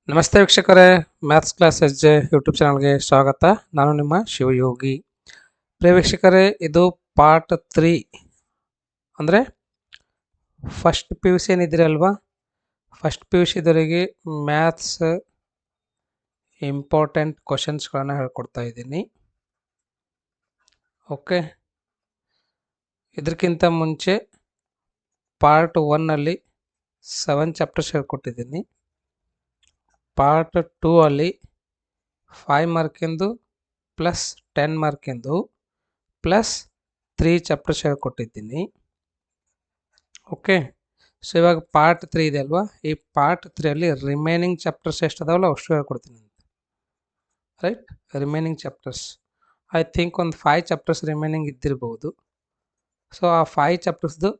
ನಮಸ್ತೆ ವೀಕ್ಷಕರೇ, maths class S J YouTube ಚಾನಲ್ಗೆ ಸ್ವಾಗತ. ನಾನು ನಿಮ್ಮ ಶಿವಯೋಗಿ. ಪ್ರಿಯ ವೀಕ್ಷಕರೇ, ಇದು ಪಾರ್ಟ್ 3 ಅಂದರೆ ಫಸ್ಟ್ ಪಿ ಯು ಸಿ ಏನಿದ್ದೀರಿ ಅಲ್ವಾ, ಫಸ್ಟ್ ಪಿ ಯು ಸಿದವರಿಗೆ ಮ್ಯಾಥ್ಸ್ ಇಂಪಾರ್ಟೆಂಟ್ ಕ್ವಶನ್ಸ್ಗಳನ್ನು ಹೇಳ್ಕೊಡ್ತಾ ಇದ್ದೀನಿ. ಓಕೆ, ಇದಕ್ಕಿಂತ ಮುಂಚೆ ಪಾರ್ಟ್ 1ನಲ್ಲಿ 7 ಚಾಪ್ಟರ್ಸ್ ಹೇಳ್ಕೊಟ್ಟಿದ್ದೀನಿ. ಪಾರ್ಟ್ 2 ಅಲ್ಲಿ 5 ಮಾರ್ಕಿಂದು ಪ್ಲಸ್ 10 ಮಾರ್ಕಿಂದು ಪ್ಲಸ್ 3 ಚಾಪ್ಟರ್ಸ್ ಹೇಳ್ಕೊಟ್ಟಿದ್ದೀನಿ. ಓಕೆ, ಸೊ ಇವಾಗ ಪಾರ್ಟ್ 3 ಇದೆ ಅಲ್ವಾ, ಈ ಪಾರ್ಟ್ 3 ಅಲ್ಲಿ ರಿಮೈನಿಂಗ್ ಚಾಪ್ಟರ್ಸ್ ಎಷ್ಟು ಅದಾವಲ್ಲ ಅಷ್ಟು ಹೇಳ್ಕೊಡ್ತೀನಿ ಅಂತ. Right, remaining chapters I think ಒಂದು 5 ಚಾಪ್ಟರ್ಸ್ ರಿಮೈನಿಂಗ್ ಇದ್ದಿರ್ಬೋದು. ಸೊ ಆ 5 ಚಾಪ್ಟರ್ಸ್ದು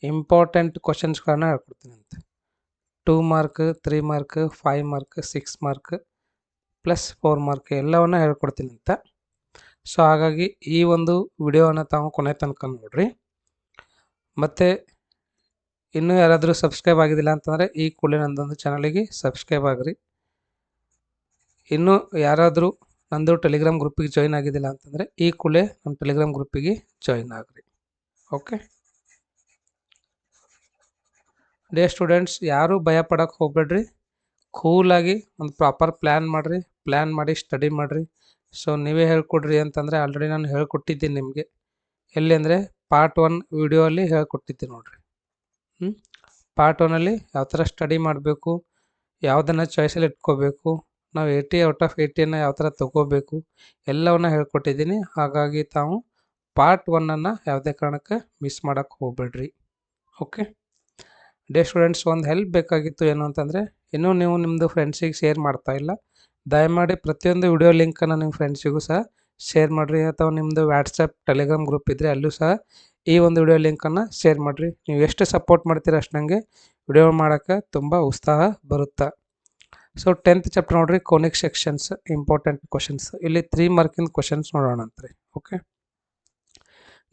ಇಂಪಾರ್ಟೆಂಟ್ ಕ್ವಶನ್ಸ್ಗಳನ್ನ ಹೇಳ್ಕೊಡ್ತೀನಿ ಅಂತ. 2 mark, 3 mark, 5 mark, 6 mark plus 4 mark ಎಲ್ಲವನ್ನ ಹೇಳ್ಕೊಡ್ತೀನಿ ಅಂತ. ಸೊ ಹಾಗಾಗಿ ಈ ಒಂದು ವಿಡಿಯೋವನ್ನು ತಾವು ಕೊನೆ ತನಕ ನೋಡ್ರಿ. ಮತ್ತು ಇನ್ನೂ ಯಾರಾದರೂ ಸಬ್ಸ್ಕ್ರೈಬ್ ಆಗಿದ್ದಿಲ್ಲ ಅಂತಂದರೆ ಈ ಕೂಡಲೇ ನಂದೊಂದು ಚಾನಲಿಗೆ ಸಬ್ಸ್ಕ್ರೈಬ್ ಆಗಿರಿ. ಇನ್ನೂ ಯಾರಾದರೂ ನಂದು ಟೆಲಿಗ್ರಾಮ್ ಗ್ರೂಪಿಗೆ ಜಾಯಿನ್ ಆಗಿದ್ದಿಲ್ಲ ಅಂತಂದರೆ ಈ ಕೂಡಲೇ ನಮ್ಮ ಟೆಲಿಗ್ರಾಮ್ ಗ್ರೂಪಿಗೆ ಜಾಯಿನ್ ಆಗಿರಿ. ಓಕೆ ಡೇ ಸ್ಟೂಡೆಂಟ್ಸ್, ಯಾರೂ ಭಯ ಪಡೋಕ್ಕೆ ಹೋಗ್ಬೇಡ್ರಿ. ಕೂಲಾಗಿ ಒಂದು ಪ್ರಾಪರ್ ಪ್ಲ್ಯಾನ್ ಮಾಡಿರಿ, ಪ್ಲ್ಯಾನ್ ಮಾಡಿ ಸ್ಟಡಿ ಮಾಡಿರಿ. ಸೊ ನೀವೇ ಹೇಳ್ಕೊಡ್ರಿ ಅಂತಂದರೆ ಆಲ್ರೆಡಿ ನಾನು ಹೇಳ್ಕೊಟ್ಟಿದ್ದೀನಿ ನಿಮಗೆ. ಎಲ್ಲಿ ಅಂದರೆ ಪಾರ್ಟ್ 1 ವಿಡಿಯೋ ಅಲ್ಲಿ ಹೇಳ್ಕೊಟ್ಟಿದ್ದೀನಿ ನೋಡಿರಿ. ಪಾರ್ಟ್ 1ಅಲ್ಲಿ ಯಾವ ಥರ ಸ್ಟಡಿ ಮಾಡಬೇಕು, ಯಾವುದನ್ನು ಚಾಯ್ಸಲ್ಲಿ ಇಟ್ಕೋಬೇಕು, ನಾವು 80 ಔಟ್ ಆಫ್ 80ಯನ್ನು ಯಾವ ಥರ ತೊಗೋಬೇಕು ಎಲ್ಲವನ್ನ ಹೇಳ್ಕೊಟ್ಟಿದ್ದೀನಿ. ಹಾಗಾಗಿ ತಾವು ಪಾರ್ಟ್ 1ಅನ್ನು ಯಾವುದೇ ಕಾರಣಕ್ಕೆ ಮಿಸ್ ಮಾಡೋಕ್ಕೆ ಹೋಗ್ಬೇಡ್ರಿ. ಓಕೆ ಡೇ ಸ್ಟೂಡೆಂಟ್ಸ್, ಒಂದು ಹೆಲ್ಪ್ ಬೇಕಾಗಿತ್ತು. ಏನು ಅಂತಂದರೆ, ಇನ್ನೂ ನೀವು ನಿಮ್ಮದು ಫ್ರೆಂಡ್ಸಿಗೆ ಶೇರ್ ಮಾಡ್ತಾ ಇಲ್ಲ. ದಯಮಾಡಿ ಪ್ರತಿಯೊಂದು ವಿಡಿಯೋ ಲಿಂಕನ್ನು ನಿಮ್ಮ ಫ್ರೆಂಡ್ಸಿಗೂ ಸಹ ಶೇರ್ ಮಾಡಿರಿ. ಅಥವಾ ನಿಮ್ಮದು ವಾಟ್ಸಪ್ ಟೆಲಿಗ್ರಾಮ್ ಗ್ರೂಪ್ ಇದ್ದರೆ ಅಲ್ಲೂ ಸಹ ಈ ಒಂದು ವಿಡಿಯೋ ಲಿಂಕನ್ನು ಶೇರ್ ಮಾಡಿರಿ. ನೀವು ಎಷ್ಟು ಸಪೋರ್ಟ್ ಮಾಡ್ತೀರ ಅಷ್ಟು ನನಗೆ ವಿಡಿಯೋ ಮಾಡೋಕ್ಕೆ ತುಂಬ ಉತ್ಸಾಹ ಬರುತ್ತೆ. ಸೊ 10th ಚಾಪ್ಟರ್ ನೋಡಿರಿ, ಕೋನಿಕ್ ಸೆಕ್ಷನ್ಸ್ ಇಂಪಾರ್ಟೆಂಟ್ ಕ್ವಶನ್ಸ್. ಇಲ್ಲಿ 3 ಮಾರ್ಕಿಂದ ಕ್ವಶನ್ಸ್ ನೋಡೋಣ ಅಂತ್ರಿ. ಓಕೆ,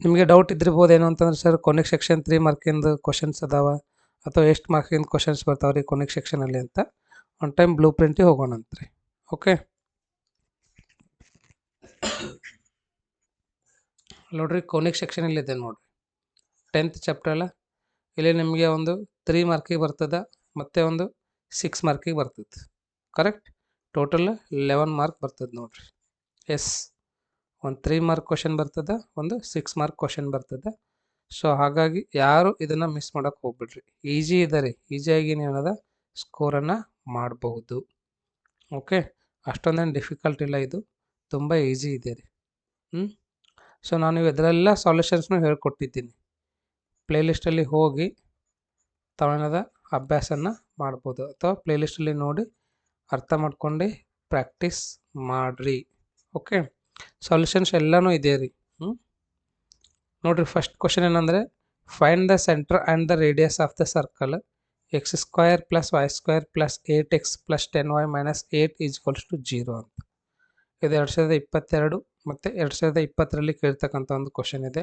ನಿಮಗೆ ಡೌಟ್ ಇದ್ದಿರ್ಬೋದು ಏನು ಅಂತಂದ್ರೆ, ಸರ್ ಕೋನಿಕ್ ಸೆಕ್ಷನ್ 3 ಮಾರ್ಕಿಂದ ಕ್ವಶನ್ಸ್ ಅದಾವ ಅಥವಾ ಎಷ್ಟು ಮಾರ್ಕಿಂದ ಕ್ವಶನ್ಸ್ ಬರ್ತಾವೆ ರೀ ಕೊನೆಕ್ ಸೆಕ್ಷನಲ್ಲಿ ಅಂತ ಒನ್ ಟೈಮ್ ಬ್ಲೂ ಪ್ರಿಂಟಿಗೆ ಹೋಗೋಣ ಅಂತ್ರಿ. ಓಕೆ ನೋಡ್ರಿ, ಕೋನಿಕ್ ಸೆಕ್ಷನ್ ಇಲ್ಲಿದೆ ನೋಡ್ರಿ, 10th ಚಾಪ್ಟರ್ ಅಲ್ಲ. ಇಲ್ಲಿ ನಿಮಗೆ ಒಂದು 3 ಮಾರ್ಕಿಗೆ ಬರ್ತದೆ ಮತ್ತು ಒಂದು 6 ಮಾರ್ಕಿಗೆ ಬರ್ತದೆ. ಕರೆಕ್ಟ್, ಟೋಟಲ್ 11 ಮಾರ್ಕ್ ಬರ್ತದೆ ನೋಡ್ರಿ. ಎಸ್, ಒಂದು 3 ಮಾರ್ಕ್ ಕ್ವಶನ್ ಬರ್ತದೆ, ಒಂದು 6 ಮಾರ್ಕ್ ಕ್ವಶನ್ ಬರ್ತದೆ. ಸೊ ಹಾಗಾಗಿ ಯಾರು ಇದನ್ನು ಮಿಸ್ ಮಾಡೋಕ್ಕೆ ಹೋಗ್ಬಿಡ್ರಿ. ಈಸಿ ಇದೆ ರೀ, ಈಸಿಯಾಗಿ ನೀವದ ಸ್ಕೋರನ್ನು ಮಾಡಬಹುದು. ಓಕೆ, ಅಷ್ಟೊಂದೇನು ಡಿಫಿಕಲ್ಟ್ ಇಲ್ಲ, ಇದು ತುಂಬ ಈಸಿ ಇದೆ ರೀ. ಸೊ ನಾನು ಇದರೆಲ್ಲ ಸಾಲ್ಯೂಷನ್ಸ್ನು ಹೇಳ್ಕೊಟ್ಟಿದ್ದೀನಿ. ಪ್ಲೇಲಿಸ್ಟಲ್ಲಿ ಹೋಗಿ ತಾವೇನದ ಅಭ್ಯಾಸನ ಮಾಡ್ಬೋದು ಅಥವಾ ಪ್ಲೇಲಿಸ್ಟಲ್ಲಿ ನೋಡಿ ಅರ್ಥ ಮಾಡ್ಕೊಂಡು ಪ್ರಾಕ್ಟೀಸ್ ಮಾಡಿರಿ. ಓಕೆ, ಸಾಲ್ಯೂಷನ್ಸ್ ಎಲ್ಲನೂ ಇದೆ ರೀ. ನೋಡ್ರಿ, ಫಸ್ಟ್ ಕ್ವಶನ್ ಏನಂದರೆ, find the centre and the radius of the circle x² + y² + 8x + 10y - 8 = 0 ಅಂತ. ಇದು 2022 ಮತ್ತು 2020ರಲ್ಲಿ ಕೇಳ್ತಕ್ಕಂಥ ಒಂದು ಕ್ವಶನ್ ಇದೆ.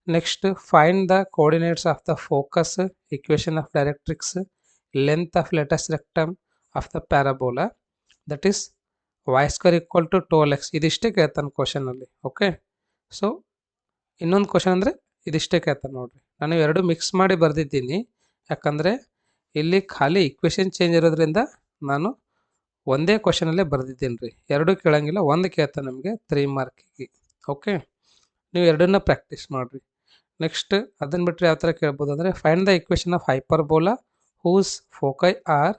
Next, find the coordinates of the focus, equation of directrix, length of latus rectum of the parabola, that is y² = 12x. ಇದಿಷ್ಟೇ ಕೇಳ್ತಾನೆ ಕ್ವಶನಲ್ಲಿ. Okay, so ಇನ್ನೊಂದು question ಅಂದರೆ ಇದಿಷ್ಟೇ ಕೇಳ್ತಾನೆ ನೋಡಿರಿ. ನಾನು ಎರಡು ಮಿಕ್ಸ್ ಮಾಡಿ ಬರೆದಿದ್ದೀನಿ, ಯಾಕಂದರೆ ಇಲ್ಲಿ ಖಾಲಿ ಇಕ್ವೇಷನ್ ಚೇಂಜ್ ಇರೋದ್ರಿಂದ ನಾನು ಒಂದೇ ಕ್ವಶನಲ್ಲೇ ಬರೆದಿದ್ದೀನಿ ರೀ. ಎರಡೂ ಕೇಳೋಂಗಿಲ್ಲ, ಒಂದು ಕೇಳ್ತಾನೆ ನಮಗೆ 3 ಮಾರ್ಕಿಗೆ. ಓಕೆ, ನೀವು ಎರಡನ್ನ ಪ್ರಾಕ್ಟೀಸ್ ಮಾಡಿರಿ. ನೆಕ್ಸ್ಟ್ ಅದನ್ನು ಬಿಟ್ಟರೆ ಯಾವ ಥರ ಕೇಳ್ಬೋದು ಅಂದರೆ, find the equation of hyperbola whose foci are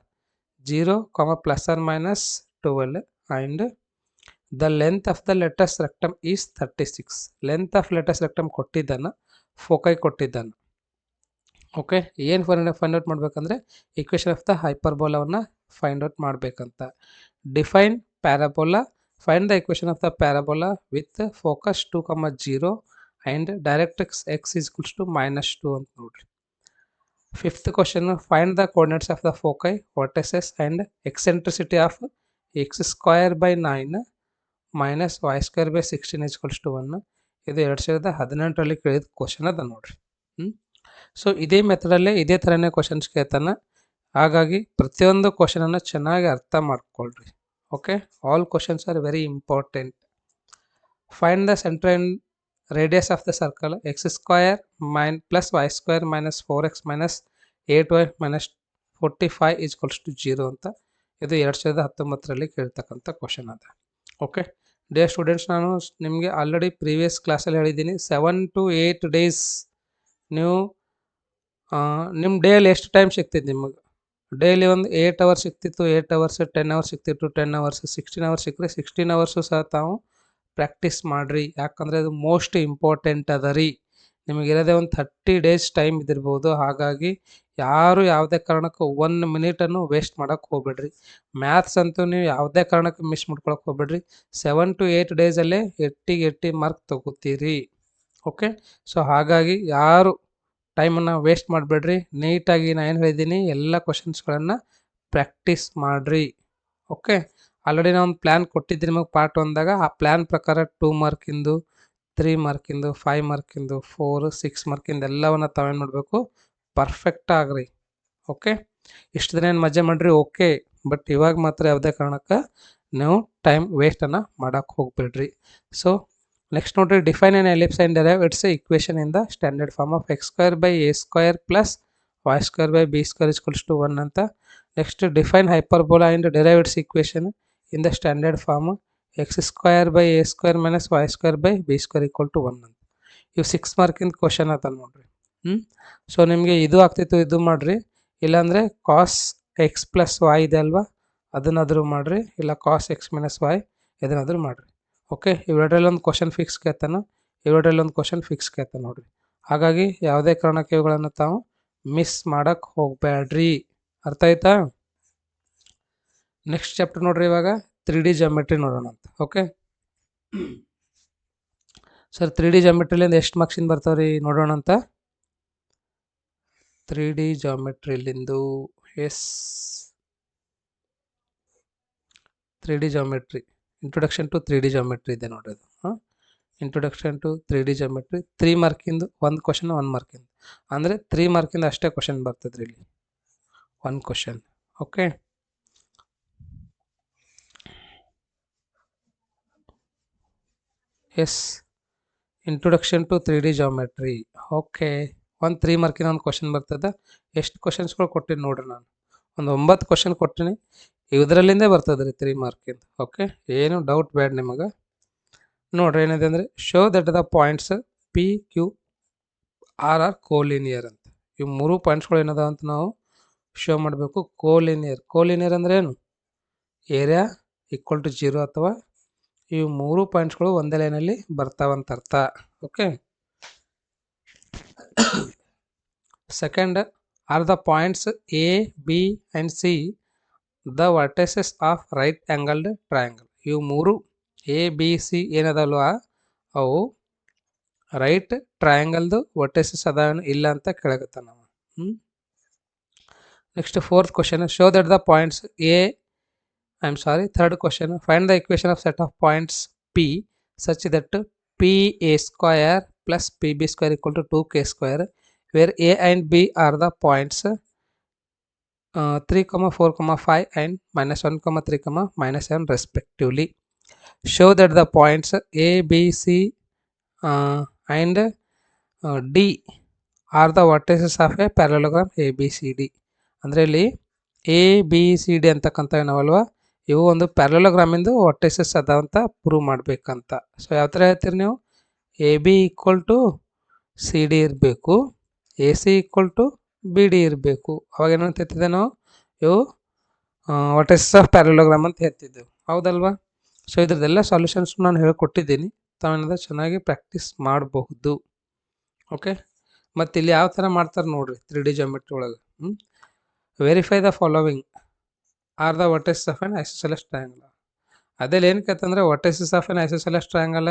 0, ±12 and the length of the latus rectum is 36. Length of latus rectum ಕೊಟ್ಟಿದ್ದಾನೆ, ಫೋಕೈ ಕೊಟ್ಟಿದ್ದಾನೆ. ಓಕೆ, ಏನು ಫೈಂಡ್ ಔಟ್ ಮಾಡಬೇಕಂದ್ರೆ ಇಕ್ವೇಷನ್ ಆಫ್ ದ ಹೈಪರ್ಬೋಲಾವನ್ನು ಫೈಂಡ್ ಔಟ್ ಮಾಡಬೇಕಂತ. Define parabola, find the equation of the parabola with focus 2, 0 and directrix x = -2 ಅಂತ ನೋಡ್ರಿ. 5th question, find the coordinates of the foci, ವರ್ಟೆಸಸ್ and eccentricity of x² / 9 - y² / 16 = 1. ಇದು 2018ರಲ್ಲಿ ಕೇಳಿದ question ಅದ ನೋಡ್ರಿ. So ಇದೇ ಮೆಥಡಲ್ಲೇ ಇದೇ ಥರನೇ ಕ್ವಶನ್ಸ್ ಕೇಳ್ತಾನೆ. ಹಾಗಾಗಿ ಪ್ರತಿಯೊಂದು ಕ್ವಶನನ್ನು ಚೆನ್ನಾಗಿ ಅರ್ಥ ಮಾಡ್ಕೊಳ್ರಿ. Okay, all questions are very important. Find the centre and radius of the circle x square plus y square minus 4x minus 8y minus 45 equals to 0 ಅಂತ. ಇದು 2019ರಲ್ಲಿ ಕೇಳ್ತಕ್ಕಂಥ ಕ್ವಶನ್ ಅದ. ಓಕೆ ಡಿಯರ್ ಸ್ಟೂಡೆಂಟ್ಸ್, ನಾನು ನಿಮಗೆ ಆಲ್ರೆಡಿ ಪ್ರೀವಿಯಸ್ ಕ್ಲಾಸಲ್ಲಿ ಹೇಳಿದ್ದೀನಿ 7 to 8 days ನೀವು ನಿಮ್ಮ ಡೇಯಲ್ಲಿ ಎಷ್ಟು ಟೈಮ್ ಸಿಗ್ತಿತ್ತು ನಿಮಗೆ? ಡೈಲಿ ಒಂದು 8 ಅವರ್ಸ್ ಸಿಗ್ತಿತ್ತು, 8 ಅವರ್ಸ್ 10 ಅವರ್ಸ್ ಸಿಗ್ತಿತ್ತು, 10 ಅವರ್ಸ್ 16 ಅವರ್ಸ್ ಸಿಕ್ಕರೆ 16 ಅವರ್ಸು ಸಹ ತಾವು ಪ್ರಾಕ್ಟೀಸ್ ಮಾಡಿರಿ. ಯಾಕಂದರೆ ಅದು ಮೋಸ್ಟ್ ಇಂಪಾರ್ಟೆಂಟ್ ಅದ ರೀ. ನಿಮಗಿರೋದೇ ಒಂದು 30 ಡೇಸ್ ಟೈಮ್ ಇದಿರ್ಬೋದು. ಹಾಗಾಗಿ ಯಾರು ಯಾವುದೇ ಕಾರಣಕ್ಕೂ 1 ಮಿನಿಟನ್ನು ವೇಸ್ಟ್ ಮಾಡೋಕ್ಕೆ ಹೋಗ್ಬೇಡ್ರಿ. ಮ್ಯಾಥ್ಸ್ ಅಂತೂ ನೀವು ಯಾವುದೇ ಕಾರಣಕ್ಕೆ ಮಿಸ್ ಮಾಡ್ಕೊಳಕ್ಕೆ ಹೋಗ್ಬೇಡ್ರಿ. 7 to 8 ಡೇಸಲ್ಲೇ 80 ಮಾರ್ಕ್ ತಗೋತೀರಿ. ಓಕೆ, ಸೊ ಹಾಗಾಗಿ ಯಾರು ಟೈಮನ್ನು ವೇಸ್ಟ್ ಮಾಡಬೇಡ್ರಿ. ನೀಟಾಗಿ ನಾನು ಏನು ಹೇಳಿದ್ದೀನಿ ಎಲ್ಲ ಕ್ವಶನ್ಸ್ಗಳನ್ನು ಪ್ರಾಕ್ಟೀಸ್ ಮಾಡಿರಿ. ಓಕೆ, ಆಲ್ರೆಡಿ ನಾನು ಒಂದು ಪ್ಲ್ಯಾನ್ ಕೊಟ್ಟಿದ್ದೀನಿ ನಿಮಗೆ ಪಾರ್ಟ್ 1ದಾಗ. ಆ ಪ್ಲ್ಯಾನ್ ಪ್ರಕಾರ 2 ಮಾರ್ಕಿಂದು, 3 ಮಾರ್ಕಿಂದು, 5 ಮಾರ್ಕಿಂದು, 4, 6 ಮಾರ್ಕಿಂದು ಎಲ್ಲವನ್ನು ತಾವೇನು ಮಾಡಬೇಕು, ಪರ್ಫೆಕ್ಟ್ ಆಗ್ರಿ. ಓಕೆ, ಇಷ್ಟು ದಿನ ಏನು ಮಜಾ ಮಾಡಿರಿ. ಓಕೆ, ಬಟ್ ಇವಾಗ ಮಾತ್ರ ಯಾವುದೇ ಕಾರಣಕ್ಕೆ ನೀವು ಟೈಮ್ ವೇಸ್ಟನ್ನು ಮಾಡೋಕ್ಕೆ ಹೋಗ್ಬೇಡ್ರಿ. ಸೊ ನೆಕ್ಸ್ಟ್ ನೋಡ್ರಿ, define an ellipse and derive its equation in the standard form of x square by a square plus y square by b square equals to 1 ಅಂತ. Next define hyperbola and derive its equation in the standard form x square by a square minus y square by b square equal to 1 ಅಂತ. ಇವು 6 ಮಾರ್ಕಿಂದ question ಅದ ನೋಡ್ರಿ. So ನಿಮಗೆ ಇದು ಆಗ್ತಿತ್ತು, ಇದು ಮಾಡಿರಿ. ಇಲ್ಲಾಂದರೆ ಕಾಸ್ x ಪ್ಲಸ್ y ಇದೆ ಅಲ್ವಾ, ಅದನ್ನಾದರೂ ಮಾಡಿರಿ. ಇಲ್ಲ ಕಾಸ್ x ಮೈನಸ್ y ಇದನ್ನಾದರೂ ಮಾಡಿರಿ. ಓಕೆ, ಇವೆರಡರಲ್ಲಿ ಒಂದು ಕ್ವಶನ್ ಫಿಕ್ಸ್ ಕೇಳ್ತಾನೆ, ಇವೆರಡರಲ್ಲಿ ಒಂದು ಕ್ವಶನ್ ಫಿಕ್ಸ್ ಕೇಳ್ತಾನೆ ನೋಡಿರಿ. ಹಾಗಾಗಿ ಯಾವುದೇ ಕಾರಣಕ್ಕೆ ಇವುಗಳನ್ನು ತಾವು ಮಿಸ್ ಮಾಡೋಕ್ಕೆ ಹೋಗಬೇಡ್ರಿ. ಅರ್ಥ ಆಯ್ತಾ? ನೆಕ್ಸ್ಟ್ ಚಾಪ್ಟರ್ ನೋಡ್ರಿ, ಇವಾಗ 3D ಜಾಮೆಟ್ರಿ ನೋಡೋಣ ಅಂತ. ಓಕೆ ಸರ್, 3D ಜಾಮೆಟ್ರಿಲಿಂದ ಎಷ್ಟು ಮಾರ್ಕ್ಸಿಂದ ಬರ್ತಾವ್ರಿ ನೋಡೋಣ ಅಂತ. 3D ಜಾಮೆಟ್ರಿಲಿಂದು 3D geometry introduction to 3D geometry ಇದೆ ನೋಡ್ರಿ ಅದು. ಇಂಟ್ರೊಡಕ್ಷನ್ ಟು 3D ಜಾಮೆಟ್ರಿ 3 ಮಾರ್ಕಿಂದು ಒಂದು ಕ್ವಶನ್, 1 ಮಾರ್ಕಿಂದು ಅಂದರೆ 3 ಮಾರ್ಕಿಂದ ಅಷ್ಟೇ ಕ್ವಶನ್ ಬರ್ತದ್ರಿ ಇಲ್ಲಿ, 1 question. Okay, yes, introduction to 3D geometry. Okay, ಒಂದು 3 ಮಾರ್ಕಿನ ಒಂದು ಕ್ವಶನ್ ಬರ್ತದೆ. ಎಷ್ಟು ಕ್ವಶನ್ಸ್ಗಳು ಕೊಟ್ಟಿನಿ ನೋಡ್ರಿ, ನಾನು ಒಂದು 9 ಕ್ವಶನ್ ಕೊಟ್ಟಿನಿ. ಇದರಲ್ಲಿಂದೇ ಬರ್ತದೆ ರೀ 3 ಮಾರ್ಕಿಂದ. ಓಕೆ, ಏನು ಡೌಟ್ ಬೇಡ ನಿಮಗೆ. ನೋಡ್ರಿ ಏನಿದೆ ಅಂದರೆ, show that the points P Q R collinear ಅಂತ. ಇವು 3 ಪಾಯಿಂಟ್ಸ್ಗಳು ಏನದ ಅಂತ ನಾವು ಶೋ ಮಾಡಬೇಕು. ಕೋಲಿನಿಯರ್ ಅಂದರೆ ಏನು? ಏರಿಯಾ ಈಕ್ವಲ್ ಟು 0 ಅಥವಾ ಇವು 3 ಪಾಯಿಂಟ್ಸ್ಗಳು ಒಂದೇ ಲೈನಲ್ಲಿ ಬರ್ತಾವಂತ ಅರ್ಥ. Okay, second are the points A B and C the vertices of right angled triangle. ಇವು 3 ಎ ಬಿ ಸಿ ಏನದಲ್ವಾ, ಅವು ರೈಟ್ ಟ್ರಯಾಂಗಲ್ದು ವರ್ಟೈಸಸ್ ಅದ ಇಲ್ಲ ಅಂತ ಕೇಳಕತ್ತ ನಾವು. Next 4th question, show that the points third question, find the equation of set of points P such that P A square plus P B square equal to 2k square where A and B are the points 3, 4, 5 and -1, 3, -7 respectively. Show that the points A, B, C and D are the vertices of a parallelogram ABCD. ಅಂದರೆ ಇಲ್ಲಿ ABCD ಅಂತಕ್ಕಂಥ ಏನವಲ್ವ, ಇವು ಒಂದು ಪ್ಯಾರಲೋಗ್ರಾಮಿಂದು ವರ್ಟೈಸಸ್ ಅದ ಅಂತ prove ಮಾಡಬೇಕಂತ. So ಯಾವ ಥರ ಹೇಳ್ತೀರಿ ನೀವು? AB ಈಕ್ವಲ್ ಟು CD ಇರಬೇಕು, AC ಈಕ್ವಲ್ ಟು BD ಇರಬೇಕು. ಅವಾಗ ಏನಂತ ಹೇಳ್ತಿದ್ದೆ ನಾವು? ಇವು ವರ್ಟೈಸಸ್ ಆಫ್ ಪ್ಯಾರಲೋಗ್ರಾಮ್ ಅಂತ ಹೇಳ್ತಿದ್ದೆವು, ಹೌದಲ್ವಾ? ಸೊ ಇದ್ರದ್ದೆಲ್ಲ ಸಾಲ್ಯೂಷನ್ಸ್ ನಾನು ಹೇಳಿಕೊಟ್ಟಿದ್ದೀನಿ, ತಾವೇನಾದ್ರೆ ಚೆನ್ನಾಗಿ ಪ್ರಾಕ್ಟೀಸ್ ಮಾಡಬಹುದು. ಓಕೆ, ಮತ್ತು ಇಲ್ಲಿ ಯಾವ ಥರ ಮಾಡ್ತಾರೆ ನೋಡಿರಿ 3D ಜಾಮೆಟ್ರಿ ಒಳಗೆ. Verify the following are the vertices of an isosceles triangle. ಅದೆಲ್ಲ ಏನು ಕೇಳ್ತಂದ್ರೆ vertices of an isosceles triangle,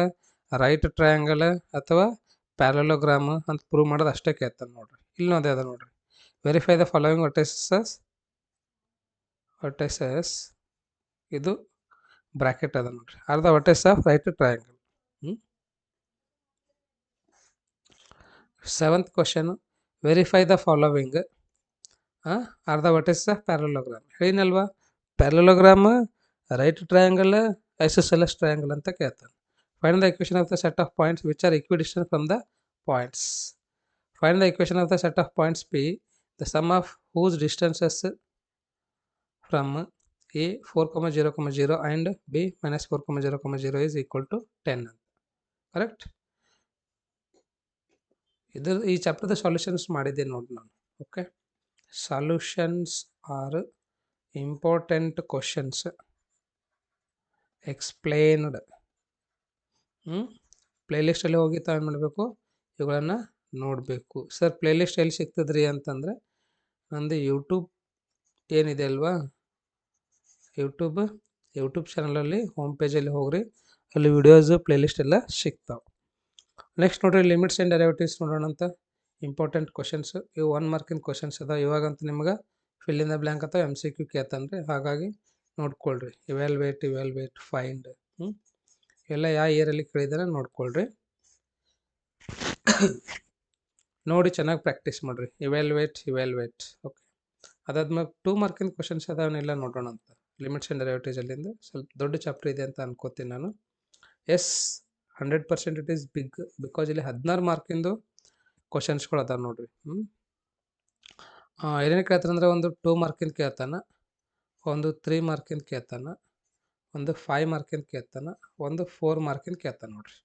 right triangle ಅಥವಾ ಪ್ಯಾರಲೋಗ್ರಾಮ್ ಅಂತ ಪ್ರೂವ್ ಮಾಡೋದು ಅಷ್ಟೇ ಕೇಳ್ತಾನೆ ನೋಡ್ರಿ. ಇಲ್ಲಿ ನೋದೇ ಅದ ನೋಡ್ರಿ, ವೆರಿಫೈ ದ ಫಾಲೋವಿಂಗ್ ವರ್ಟೈಸಸ್ ಇದು ಬ್ರಾಕೆಟ್ ಅದ ನೋಡ್ರಿ, are the vertices of right triangle. 7th question, verify the following ಅರ್ಧ ವಾಟ್ ಇಸ್ ದ ಪ್ಯಾರಲೋಗ್ರಾಮ್ ಹೇಳಿನಲ್ವಾ. Parallelogram, right triangle, isosceles triangle ಅಂತ ಕೇಳ್ತಾನೆ. Find the equation of the set of points which are equidistant from the points. Find the equation of the set of points P, the sum of whose distances from A 4, 0, 0 and B minus 4, 0, 0 is equal to 10. Correct. ಈ ಚಾಪ್ಟರ್ದ solutions ಮಾಡಿದ್ದೆ ನೋಡಿ ನಾನು. Okay, solutions are important questions explained. ಪ್ಲೇಲಿಸ್ಟಲ್ಲಿ ಹೋಗಿ ತಾವು ಮಾಡಬೇಕು, ಇವುಗಳನ್ನು ನೋಡಬೇಕು. ಸರ್ ಪ್ಲೇಲಿಸ್ಟ್ ಎಲ್ಲಿ ಸಿಗ್ತದ್ರಿ ಅಂತಂದರೆ ನಂದು ಯೂಟ್ಯೂಬ್ ಏನಿದೆ ಅಲ್ವಾ, ಯೂಟ್ಯೂಬ್ ಚಾನಲಲ್ಲಿ ಹೋಮ್ ಪೇಜಲ್ಲಿ ಹೋಗ್ರಿ, ಅಲ್ಲಿ ವಿಡಿಯೋಸು ಪ್ಲೇಲಿಸ್ಟ್ ಎಲ್ಲ ಸಿಗ್ತಾವೆ. ನೆಕ್ಸ್ಟ್ ನೋಡಿರಿ, ಲಿಮಿಟ್ಸ್ ಆ್ಯಂಡ್ ಡೆರಿವೇಟಿವ್ಸ್ ನೋಡೋಣ ಅಂತ. ಇಂಪಾರ್ಟೆಂಟ್ ಕ್ವಶನ್ಸ್ ಇವು 1 ಮಾರ್ಕಿನ ಕ್ವಶನ್ಸ್ ಅದಾವೆ. ಇವಾಗಂತ ನಿಮ್ಗೆ ಫಿಲ್ ಇನ್ ದ ಬ್ಲ್ಯಾಂಕ್ ಅಥವಾ MCQ ಕೇಳ್ತಾನೆ ರೀ, ಹಾಗಾಗಿ ನೋಡ್ಕೊಳ್ರಿ. ಇವ್ಯಾಲ್ವೇಟ್, ಫೈಂಡ್ ಎಲ್ಲ ಯಾವ ಇಯರಲ್ಲಿ ಕೇಳಿದಾರೆ ನೋಡ್ಕೊಳ್ರಿ. ನೋಡಿ ಚೆನ್ನಾಗಿ ಪ್ರಾಕ್ಟೀಸ್ ಮಾಡಿರಿ. ಇವ್ಯಾಲ್ವೇಟ್ ಓಕೆ. ಅದಾದ್ಮೇಲೆ 2 ಮಾರ್ಕಿನ ಕ್ವಶನ್ಸ್ ಅದಾವನ್ನೆಲ್ಲ ನೋಡೋಣ ಅಂತ. ಲಿಮಿಟ್ಸ್ ಆ್ಯಂಡ್ ಡೆರಿವೇಟಿವ್ಸ್ ಅಲ್ಲಿಂದ ಸ್ವಲ್ಪ ದೊಡ್ಡ ಚಾಪ್ಟರ್ ಇದೆ ಅಂತ ಅನ್ಕೋತೀನಿ ನಾನು. 100% ಇಟ್ ಈಸ್ ಬಿಗ್, ಬಿಕಾಸ್ ಇಲ್ಲಿ 16 ಮಾರ್ಕಿಂದು ಕ್ವಶನ್ಸ್ಗಳು ಅದಾವ ನೋಡ್ರಿ. ಏನೇನು ಕೇಳ್ತಾನೆ ಅಂದರೆ, ಒಂದು 2 ಮಾರ್ಕಿಂದ ಕೇಳ್ತಾನೆ, ಒಂದು 3 ಮಾರ್ಕಿಂದ ಕೇಳ್ತಾನೆ, ಒಂದು 5 ಮಾರ್ಕಿಂದ ಕೇಳ್ತಾನೆ, ಒಂದು 4 ಮಾರ್ಕಿಂದ ಕೇಳ್ತಾನೆ ನೋಡ್ರಿ.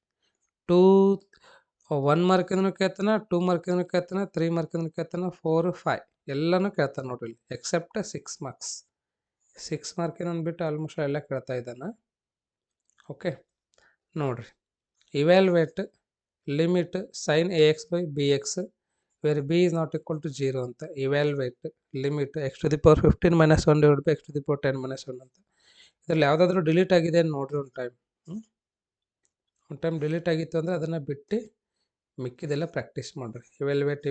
1 ಮಾರ್ಕಿಂದನೂ ಕೇಳ್ತಾನೆ, 2 ಮಾರ್ಕಿಂದನೂ ಕೇಳ್ತಾನೆ, 3 ಮಾರ್ಕಿಂದನೂ ಕೇಳ್ತಾನೆ, 4, 5 ಎಲ್ಲನೂ ಕೇಳ್ತಾನೆ ನೋಡ್ರಿ ಇಲ್ಲಿ, ಎಕ್ಸೆಪ್ಟ್ 6 ಮಾರ್ಕ್ಸ್. 6 ಮಾರ್ಕಿನ ಅಂದ್ಬಿಟ್ಟು ಆಲ್ಮೋಸ್ಟ್ ಎಲ್ಲ ಕೇಳ್ತಾ ಇದ್ದಾನೆ. ಓಕೆ ನೋಡ್ರಿ, evaluate limit sin AX by BX where B is not equal to 0 ಅಂತ. ಇವ್ಯಾಲ್ವೇಟ್ limit x⁻15 - 1 divided by x⁻10 - 1 ಅಂತ. ಇದರಲ್ಲಿ ಯಾವುದಾದ್ರೂ ಡಿಲೀಟ್ ಆಗಿದೆ ನೋಡ್ರಿ ಒಂದು ಟೈಮ್ ಡಿಲೀಟ್ ಆಗಿತ್ತು ಅಂದರೆ ಅದನ್ನು ಬಿಟ್ಟು ಮಿಕ್ಕಿದೆಲ್ಲ ಪ್ರಾಕ್ಟೀಸ್ ಮಾಡಿರಿ. ಇವ್ಯಾಲ್ವೇಟ್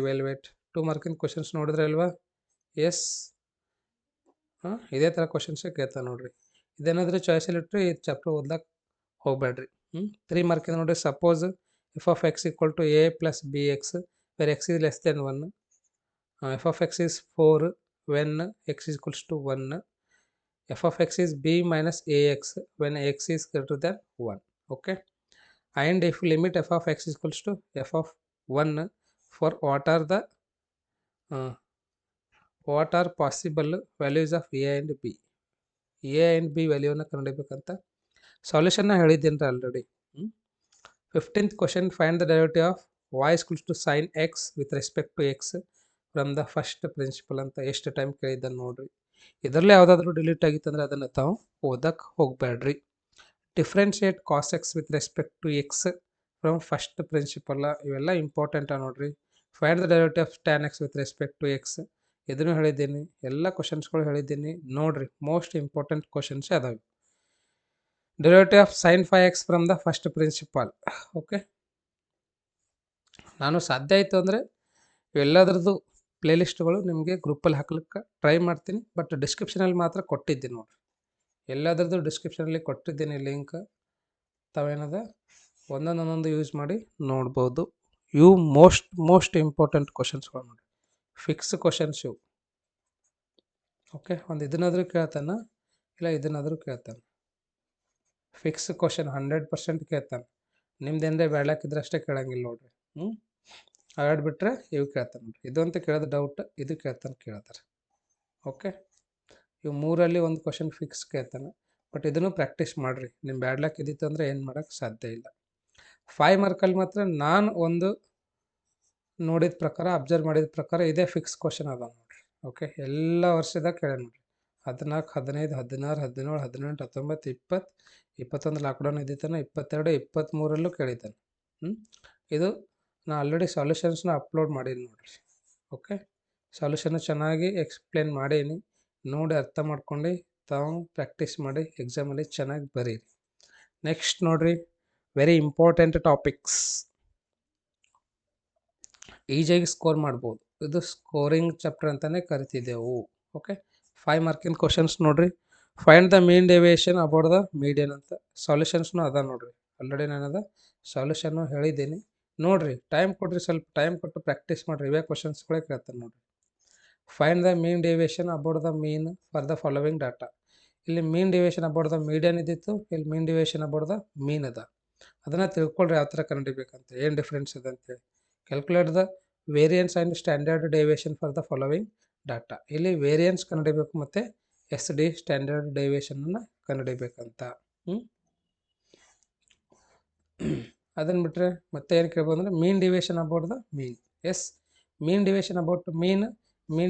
2 ಮಾರ್ಕಿನ ಕ್ವಶನ್ಸ್ ನೋಡಿದ್ರೆ ಅಲ್ವಾ. ಎಸ್, ಇದೇ ಥರ ಕ್ವಶನ್ಸೇ ಕೇಳ್ತಾ ನೋಡ್ರಿ. ಇದೇನಾದರೂ ಚಾಯ್ಸಲ್ಲಿ ಇಟ್ಟರೆ ಈ ಚಾಪ್ಟರ್ ಓದ್ಲಕ್ಕೆ ಹೋಗಬೇಡ್ರಿ. 3 ಮಾರ್ಕಿಂದ ನೋಡಿರಿ, suppose f of x equal to a plus bx where x is less than 1, f of x is 4 when x is equals to 1, f of x is b minus ax when x is greater than 1. Okay, and if limit f of x is equals to f of 1 for what are possible values of a and b. a and b ವ್ಯಾಲ್ಯೂನ ಕಂಡುಹಿಡಿಯಬೇಕಂತ ಸಾಲ್ಯೂಷನ್ನ ಹೇಳಿದ್ದೀನಿ ರೀ already. 15th question, find the derivative of y is equals to sin x with respect to x from the first principle ಅಂತ ಎಷ್ಟು time ಕೇಳಿದ್ದಾನೆ ನೋಡ್ರಿ. ಇದರಲ್ಲಿ ಯಾವುದಾದ್ರೂ delete ಆಗಿತ್ತು ಅಂದರೆ ಅದನ್ನು ತಾವು ಓದಕ್ಕೆ ಹೋಗಬೇಡ್ರಿ. Differentiate cos x with respect to x from first principle, ಇವೆಲ್ಲ ಇಂಪಾರ್ಟೆಂಟ್ ನೋಡ್ರಿ. Find the derivative of tan x with respect to x, ಇದನ್ನು ಹೇಳಿದ್ದೀನಿ, ಎಲ್ಲ ಕ್ವಶನ್ಸ್ಗಳು ಹೇಳಿದ್ದೀನಿ ನೋಡ್ರಿ. ಮೋಸ್ಟ್ ಇಂಪಾರ್ಟೆಂಟ್ ಕ್ವಶನ್ಸ್ ಅದಾವೆ. Derivative of sin 5x from the first principle. Okay, ನಾನು ಸಾಧ್ಯ ಆಯಿತು ಅಂದರೆ ಇವೆಲ್ಲದ್ರದ್ದು ಪ್ಲೇಲಿಸ್ಟ್ಗಳು ನಿಮಗೆ ಗ್ರೂಪಲ್ಲಿ ಹಾಕ್ಲಿಕ್ಕೆ ಟ್ರೈ ಮಾಡ್ತೀನಿ, ಬಟ್ ಡಿಸ್ಕ್ರಿಪ್ಷನಲ್ಲಿ ಮಾತ್ರ ಕೊಟ್ಟಿದ್ದೀನಿ ನೋಡಿರಿ. ಎಲ್ಲದರದ್ದು ಡಿಸ್ಕ್ರಿಪ್ಷನಲ್ಲಿ ಕೊಟ್ಟಿದ್ದೀನಿ ಲಿಂಕ್, ತಾವೇನದ ಒಂದೊಂದೊಂದೊಂದು ಯೂಸ್ ಮಾಡಿ ನೋಡ್ಬೋದು. ಇವು ಮೋಸ್ಟ್ ಇಂಪಾರ್ಟೆಂಟ್ ಕ್ವಶನ್ಸ್ಗಳು ನೋಡಿ, ಫಿಕ್ಸ್ ಕ್ವಶನ್ಸ್ ಇವು. ಓಕೆ, ಒಂದು ಇದನ್ನಾದರೂ ಕೇಳ್ತಾನೆ, ಇಲ್ಲ ಇದನ್ನಾದರೂ ಕೇಳ್ತಾನೆ. ಫಿಕ್ಸ್ ಕ್ವಶನ್ 100% ಕೇಳ್ತಾನೆ. ನಿಮ್ದು ಏನಾರೇ ಬೇಡಕ್ಕಿದ್ರೆ ಅಷ್ಟೇ ಕೇಳಂಗಿಲ್ಲ ನೋಡ್ರಿ. ಬಿಟ್ಟರೆ ಇವು ಕೇಳ್ತಾನೆ ನೋಡ್ರಿ. ಇದು ಅಂತ ಕೇಳೋದು ಡೌಟ್, ಇದು ಕೇಳ್ತಾರೆ. ಓಕೆ, ಇವು 3ರಲ್ಲಿ ಒಂದು ಕ್ವಶನ್ ಫಿಕ್ಸ್ ಕೇಳ್ತಾನೆ, ಬಟ್ ಇದನ್ನು ಪ್ರಾಕ್ಟೀಸ್ ಮಾಡಿರಿ. ನಿಮ್ಮ ಬ್ಯಾಡ್ ಲಕ್ ಇದ್ದಿತ್ತು ಅಂದರೆ ಏನು ಮಾಡೋಕ್ಕೆ ಸಾಧ್ಯ ಇಲ್ಲ. 5 ಮಾರ್ಕಲ್ಲಿ ಮಾತ್ರ ನಾನು ಒಂದು ನೋಡಿದ ಪ್ರಕಾರ, ಅಬ್ಸರ್ವ್ ಮಾಡಿದ ಪ್ರಕಾರ ಇದೇ ಫಿಕ್ಸ್ ಕ್ವಶನ್ ಅದ ನೋಡ್ರಿ. ಓಕೆ, ಎಲ್ಲ ವರ್ಷದಾಗ ಕೇಳ ನೋಡ್ರಿ. 14, 15, 16, 17, 18, 19, 20, 21 ಲಾಕ್ಡೌನ್ ಇದ್ದಿತ್ತಾನೆ, 22, 23ರಲ್ಲೂ ಕೇಳಿದ್ದಾನೆ. ಇದು ನಾನು ಆಲ್ರೆಡಿ ಸಾಲ್ಯೂಷನ್ಸ್ನ ಅಪ್ಲೋಡ್ ಮಾಡೀನಿ ನೋಡ್ರಿ. ಓಕೆ, ಸಾಲ್ಯೂಷನ್ ಚೆನ್ನಾಗಿ ಎಕ್ಸ್ಪ್ಲೇನ್ ಮಾಡೀನಿ, ನೋಡಿ ಅರ್ಥ ಮಾಡ್ಕೊಂಡು ತಾವು ಪ್ರಾಕ್ಟೀಸ್ ಮಾಡಿ ಎಕ್ಸಾಮಲ್ಲಿ ಚೆನ್ನಾಗಿ ಬರೀರಿ. ನೆಕ್ಸ್ಟ್ ನೋಡ್ರಿ, ವೆರಿ ಇಂಪಾರ್ಟೆಂಟ್ ಟಾಪಿಕ್ಸ್, ಈಜಿಯಾಗಿ ಸ್ಕೋರ್ ಮಾಡ್ಬೋದು. ಇದು ಸ್ಕೋರಿಂಗ್ ಚಾಪ್ಟರ್ ಅಂತಲೇ ಕರಿತಿದ್ದೆವು. ಓಕೆ, 5 ಮಾರ್ಕಿನ ಕ್ವಶನ್ಸ್ ನೋಡ್ರಿ. Find the mean deviation about the median ಅಂತ ಸಾಲ್ಯೂಷನ್ಸ್ನು ಅದ ನೋಡ್ರಿ. ಆಲ್ರೆಡಿ ನಾನದ ಸಾಲ್ಯೂಷನ್ನು ಹೇಳಿದ್ದೀನಿ ನೋಡ್ರಿ. ಟೈಮ್ ಕೊಡ್ರಿ, ಸ್ವಲ್ಪ ಟೈಮ್ ಕೊಟ್ಟು ಪ್ರಾಕ್ಟೀಸ್ ಮಾಡಿರಿ. ಇವೇ ಕ್ವಶನ್ಸ್ಗಳೇ ಕೇಳ್ತಾನೆ ನೋಡ್ರಿ. Find the mean deviation about the mean for the following data. ಇಲ್ಲಿ ಮೀನ್ ಡಿವಿಯೇಷನ್ ಅಬೌಟ್ ದ ಮೀಡಿಯನ್ ಇದ್ದಿತ್ತು, ಇಲ್ಲಿ ಮೀನ್ ಡಿವಿಯೇಷನ್ ಅಬೌಟ್ ದ ಮೀನ್ ಅದ. ಅದನ್ನು ತಿಳ್ಕೊಳ್ರಿ ಯಾವ ಥರ ಕಂಡುಹಿಡಿಬೇಕಂತ, ಏನು ಡಿಫ್ರೆನ್ಸ್ ಇದೆ ಅಂತೇಳಿ. Calculate the variance and standard deviation for the following data. ಇಲ್ಲಿ ವೇರಿಯನ್ಸ್ ಕಂಡುಹಿಡಿಬೇಕು ಮತ್ತು SD ಸ್ಟ್ಯಾಂಡರ್ಡ್ ಡಿವಿಯೇಷನನ್ನು ಕಂಡುಹಿಡಿಬೇಕಂತ. ಅದನ್ನು ಬಿಟ್ಟರೆ ಮತ್ತೆ ಏನು ಕೇಳ್ಬೋದು ಅಂದರೆ mean deviation about the mean. Yes, mean deviation about mean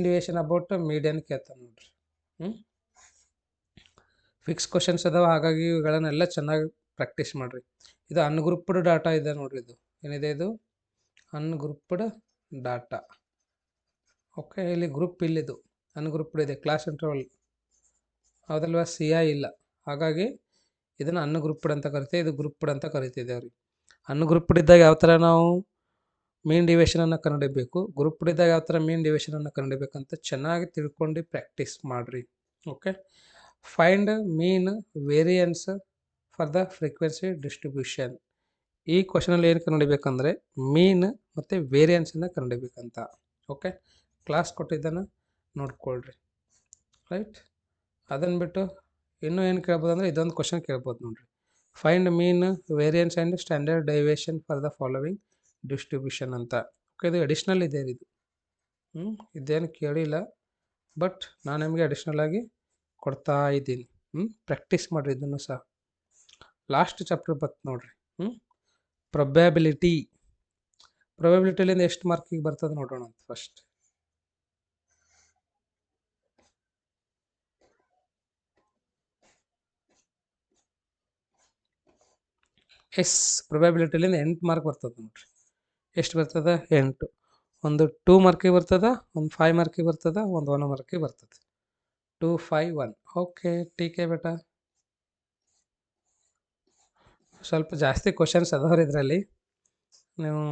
deviation about median ಕೇಳ್ತಾನೆ ನೋಡ್ರಿ. ಫಿಕ್ಸ್ ಕ್ವಶನ್ಸ್ ಅದಾವ, ಹಾಗಾಗಿ ಇವುಗಳನ್ನೆಲ್ಲ ಚೆನ್ನಾಗಿ ಪ್ರಾಕ್ಟೀಸ್ ಮಾಡಿರಿ. ಇದು ಅನ್ಗ್ರೂಪ್ಡ್ ಡಾಟಾ ಇದೆ ನೋಡ್ರಿ. ಇದು ಏನಿದೆ, ಇದು ಅನ್ಗ್ರೂಪ್ಡ್ ಡಾಟಾ. ಓಕೆ, ಇಲ್ಲಿ ಗ್ರೂಪ್ ಇಲ್ಲಿದು ಅನ್ಗ್ರೂಪ್ಡ್ ಇದೆ, ಕ್ಲಾಸ್ ಇಂಟರ್ವಲ್ ಹೌದಲ್ವಾ, CI ಇಲ್ಲ. ಹಾಗಾಗಿ ಇದನ್ನು ಅನ್ಗ್ರೂಪ್ಡ್ ಅಂತ ಕರಿತೀವಿ, ಇದು ಗ್ರೂಪ್ಡ್ ಅಂತ ಕರಿತಿದ್ದೇವೆ ರೀ. ಅನ್ಗ್ರೂಪ್ಡ್ ಇದ್ದಾಗ ಯಾವ ಥರ ನಾವು ಮೀನ್ ಡಿವಿಯೇಷನನ್ನು ಕಂಡುಹಿಡಿಬೇಕು, ಗ್ರೂಪ್ಡ್ ಇದ್ದಾಗ ಯಾವ ಥರ ಮೀನ್ ಡಿವಿಯೇಷನನ್ನು ಕಂಡುಹಿಡಿಬೇಕಂತ ಚೆನ್ನಾಗಿ ತಿಳ್ಕೊಂಡು ಪ್ರಾಕ್ಟೀಸ್ ಮಾಡಿರಿ. Okay, find mean variance for the frequency distribution. ಈ ಕ್ವಶನಲ್ಲಿ ಏನು ಕಂಡುಹಿಡಿಬೇಕಂದ್ರೆ ಮೀನ್ ಮತ್ತು ವೇರಿಯನ್ಸನ್ನು ಕಂಡುಹಿಡಿಬೇಕಂತ. ಓಕೆ, ಕ್ಲಾಸ್ ಕೊಟ್ಟಿದ್ದನ್ನು ನೋಡ್ಕೊಳ್ರಿ. ರೈಟ್, ಅದನ್ನು ಬಿಟ್ಟು ಇನ್ನೂ ಏನು ಕೇಳ್ಬೋದು ಅಂದರೆ ಇದೊಂದು ಕ್ವಶನ್ ಕೇಳ್ಬೋದು ನೋಡ್ರಿ. Find mean variance and standard deviation for the following distribution ಅಂತ. ಓಕೆ, ಇದು ಅಡಿಷ್ನಲ್ ಇದೆ ಇದು. ಇದೇನು ಕೇಳಿಲ್ಲ, ಬಟ್ ನಾನು ನಿಮಗೆ ಅಡಿಷ್ನಲ್ ಆಗಿ ಕೊಡ್ತಾ ಇದ್ದೀನಿ. ಪ್ರಾಕ್ಟೀಸ್ ಮಾಡಿರಿ ಇದನ್ನು ಸಹ. ಲಾಸ್ಟ್ ಚಾಪ್ಟರ್ ಬತ್ತು ನೋಡ್ರಿ. ಪ್ರೊಬ್ಯಾಬಿಲಿಟಿಲಿಂದ ಎಷ್ಟು ಮಾರ್ಕಿಗೆ ಬರ್ತದೆ ನೋಡೋಣ ಅಂತ ಫಸ್ಟ್. ಪ್ರೊಬ್ಯಾಬಿಲಿಟಿಲಿಂದ 8 ಮಾರ್ಕ್ ಬರ್ತದೆ ನೋಡ್ರಿ. ಎಷ್ಟು ಬರ್ತದೆ? 8. ಒಂದು 2 ಮಾರ್ಕಿಗೆ ಬರ್ತದೆ, ಒಂದು 5 ಮಾರ್ಕಿಗೆ ಬರ್ತದೆ, ಒಂದು 1 ಮಾರ್ಕಿಗೆ ಬರ್ತದೆ. 2, 5, 1. ಓಕೆ, ಟೀಕೆ ಬೇಟ. ಸ್ವಲ್ಪ ಜಾಸ್ತಿ ಕ್ವಶನ್ಸ್ ಅದಾವ್ರಿ ಇದರಲ್ಲಿ. ನೀವು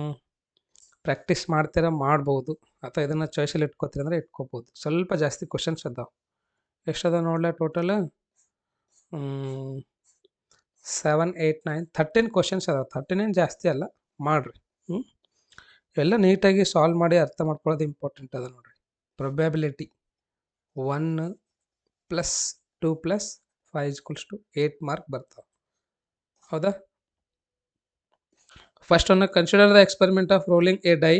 ಪ್ರಾಕ್ಟೀಸ್ ಮಾಡ್ತೀರಾ ಮಾಡ್ಬೋದು, ಅಥವಾ ಇದನ್ನು ಚಾಯ್ಸಲ್ಲಿ ಇಟ್ಕೋತೀರಿ ಅಂದರೆ ಇಟ್ಕೋಬೋದು. ಸ್ವಲ್ಪ ಜಾಸ್ತಿ ಕ್ವಶನ್ಸ್ ಅದಾವೆ. ಎಷ್ಟು ಅದಾವೆ ನೋಡಲ ಟೋಟಲ್? 7, 8, 9, 13 ಕ್ವಶನ್ಸ್ ಅದಾವೆ. 13 ಜಾಸ್ತಿ ಅಲ್ಲ, ಮಾಡಿರಿ. ಎಲ್ಲ ನೀಟಾಗಿ ಸಾಲ್ವ್ ಮಾಡಿ ಅರ್ಥ ಮಾಡ್ಕೊಳ್ಳೋದು ಇಂಪಾರ್ಟೆಂಟ್ ಅದ ನೋಡಿರಿ. ಪ್ರೊಬ್ಯಾಬಿಲಿಟಿ 1 + 2 + 5 = 8 ಮಾರ್ಕ್ ಬರ್ತಾವೆ. ಹೌದಾ? First one, consider the experiment of rolling a die.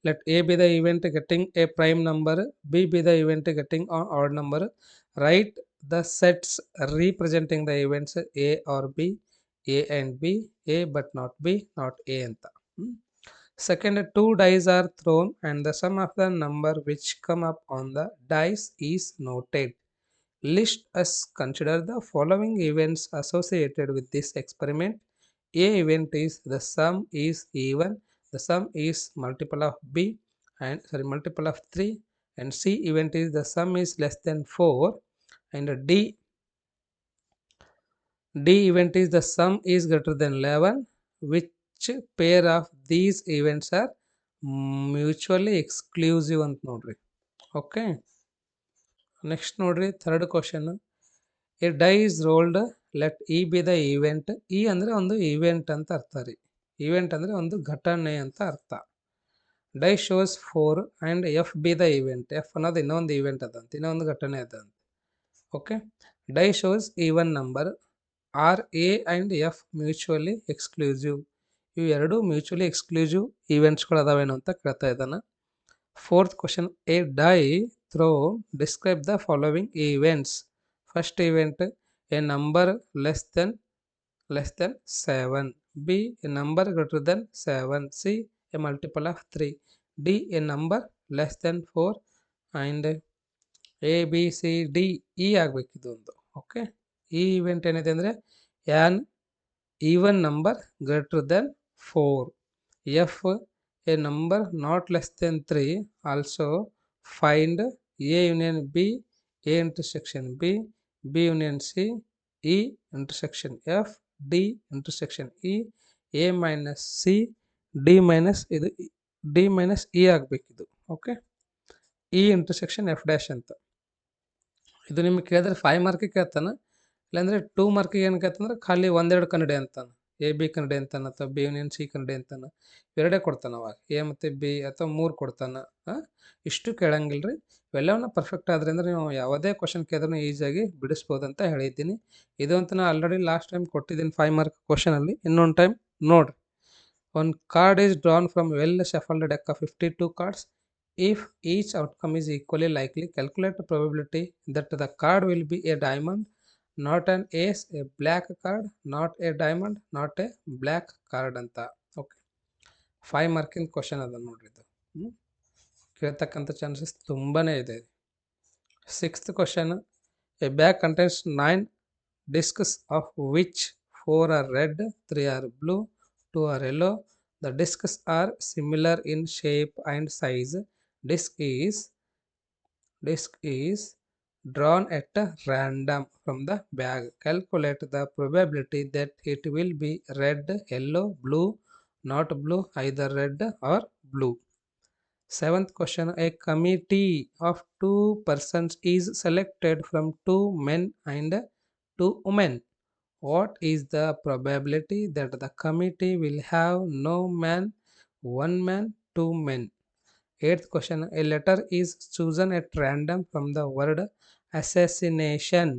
ಲೆಟ್ A be the event getting a prime number, B be the event getting an odd number. Write the sets representing the events A or B, A and B, A but not B, not A ಅಂತ. Second, 2 dice are thrown and the sum of the number which come up on the dice is noted. List us consider the following events associated with this experiment. A event is the sum is even, the sum is multiple of B and multiple of 3, and C event is the sum is less than 4, and D event is the sum is greater than 11. Which pair of these events are mutually exclusive ಅಂತ ನೋಡ್ರಿ. Okay, next ನೋಡ್ರಿ, third question. A die is rolled, ಲೆಟ್ E be the event. E ಅಂದರೆ ಒಂದು event ಅಂತ ಅರ್ಥ ರೀ. Event ಅಂದರೆ ಒಂದು ಘಟನೆ ಅಂತ ಅರ್ಥ. Die shows 4 and F be the event. F ಅನ್ನೋದು ಇನ್ನೊಂದು ಈವೆಂಟ್ ಅದಂತ, ಇನ್ನೊಂದು ಘಟನೆ ಅದಂತ. Okay, die shows even number. Are A and F mutually exclusive. ಇವು ಎರಡು ಮ್ಯೂಚುವಲಿ ಎಕ್ಸ್ಕ್ಲೂಸಿವ್ ಈವೆಂಟ್ಸ್ಗಳು ಅದಾವೇನು ಅಂತ ಕೇಳ್ತಾ ಇದ್ದಾನೆ. Fourth question, a die throw describe the following events. First event, a number less than 7, B a number greater than 7, C a multiple of 3, D a number less than 4, and A B C D E ಆಗಬೇಕಿದು ಒಂದು. Okay, ಈ event ಏನಿದೆ ಅಂದರೆ an even number greater than 4. F a number not less than 3. Also find A union B, A intersection B, B union C, E intersection F, D intersection E, A minus C, D minus ಇದು D minus E ಆಗಬೇಕಿದು. Okay, E intersection F dash ಅಂತ. ಇದು ನಿಮಗೆ ಕೇಳಿದ್ರೆ 5 ಮಾರ್ಕಿಗೆ ಕೇಳ್ತಾನೆ, ಇಲ್ಲಾಂದರೆ 2 ಮಾರ್ಕಿಗೆ ಏನು ಕೇಳ್ತಂದ್ರೆ ಖಾಲಿ 1-2 ಕನ್ನಡಿ ಅಂತಾನೆ. A B ಕನ್ನಡಿ ಅಂತಾನೆ, ಅಥವಾ B ಯೂನಿಯನ್ C ಕನ್ನಡಿ ಅಂತಾನೆ. ಎರಡೇ ಕೊಡ್ತಾನೆ ಅವಾಗ, A ಮತ್ತು B ಅಥವಾ 3 ಕೊಡ್ತಾನೆ. ಇಷ್ಟು ಕೇಳಂಗಿಲ್ಲ ರೀ, ಇವೆಲ್ಲವನ್ನ ಪರ್ಫೆಕ್ಟ್ ಆದ್ರಿಂದ ನೀವು ಯಾವುದೇ ಕ್ವಶನ್ ಕೇಳಿದ್ರೂ ಈಸಿಯಾಗಿ ಬಿಡಿಸ್ಬೋದು ಅಂತ ಹೇಳಿದ್ದೀನಿ. ಇದು ಅಂತ ನಾನು ಆಲ್ರೆಡಿ ಲಾಸ್ಟ್ ಟೈಮ್ ಕೊಟ್ಟಿದ್ದೀನಿ 5 ಮಾರ್ಕ್ ಕ್ವಶನಲ್ಲಿ. ಇನ್ನೊಂದು ಟೈಮ್ ನೋಡಿರಿ. One card is drawn from well shuffled deck of 52 cards. If each outcome is equally likely, calculate the probability that the card will be a diamond, not an ace, a black card, not a diamond, not a black card ಅಂತ. Okay, 5 ಮಾರ್ಕಿನ question ಅದ ನೋಡ್ರಿ ಇದು. ಕೇಳ್ತಕ್ಕಂಥ chances ತುಂಬಾ ಇದೆ. 6th question, A bag contains 9 discs of which 4 are red, 3 are blue, 2 are yellow. The discs are similar in shape and size. Disc is drawn at random from the bag. Calculate the probability that it will be red, yellow, blue, not blue, either red or blue. 7th question, a committee of 2 persons is selected from 2 men and 2 women. What is the probability that the committee will have no man, 1 man, 2 men? 8th question, a letter is chosen at random from the word assassination.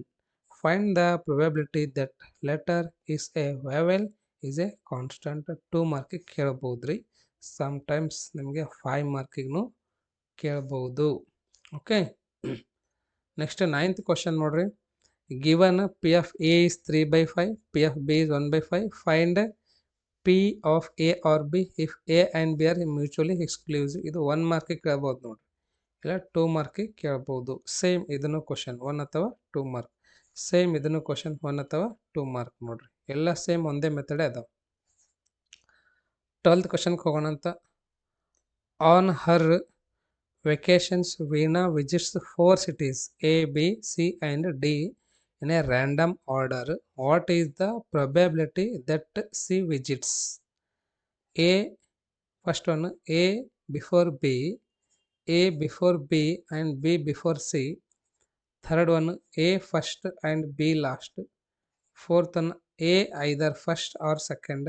Find the probability that letter is a vowel, is a constant. 2 ಮಾರ್ಕಿಗೆ ಕೇಳಬಹುದ್ರಿ. Sometimes ನಿಮಗೆ 5 ಮಾರ್ಕಿಗೂ ಕೇಳಬಹುದು. Okay, next 9th question ನೋಡ್ರಿ. Given P of A is 3/5, P of B is 1/5, find P of A or B if A and B are mutually exclusive. ಇದು 1 ಮಾರ್ಕಿಗೆ ಕೇಳಬಹುದು ನೋಡ್ರಿ, ಇಲ್ಲ 2 ಮಾರ್ಕಿಗೆ ಕೇಳಬಹುದು. Same ಇದನ್ನು question 1 ಅಥವಾ 2 ಮಾರ್ಕ್. ಸೇಮ್ ಇದನ್ನು ಕ್ವಶನ್ 1 ಅಥವಾ 2 ಮಾರ್ಕ್ ನೋಡ್ರಿ. ಎಲ್ಲ ಸೇಮ್ ಒಂದೇ ಮೆಥಡೇ ಅದಾವ. 12th ಕ್ವಶನ್ಗೆ ಹೋಗೋಣ ಅಂತ. On her vacations, Veena visits 4 cities A, B, C and D in a random order. What is the probability that she visits? A, first one, A before B, A before B and B before C. Third one, A first and B last. Fourth one, A either first or second.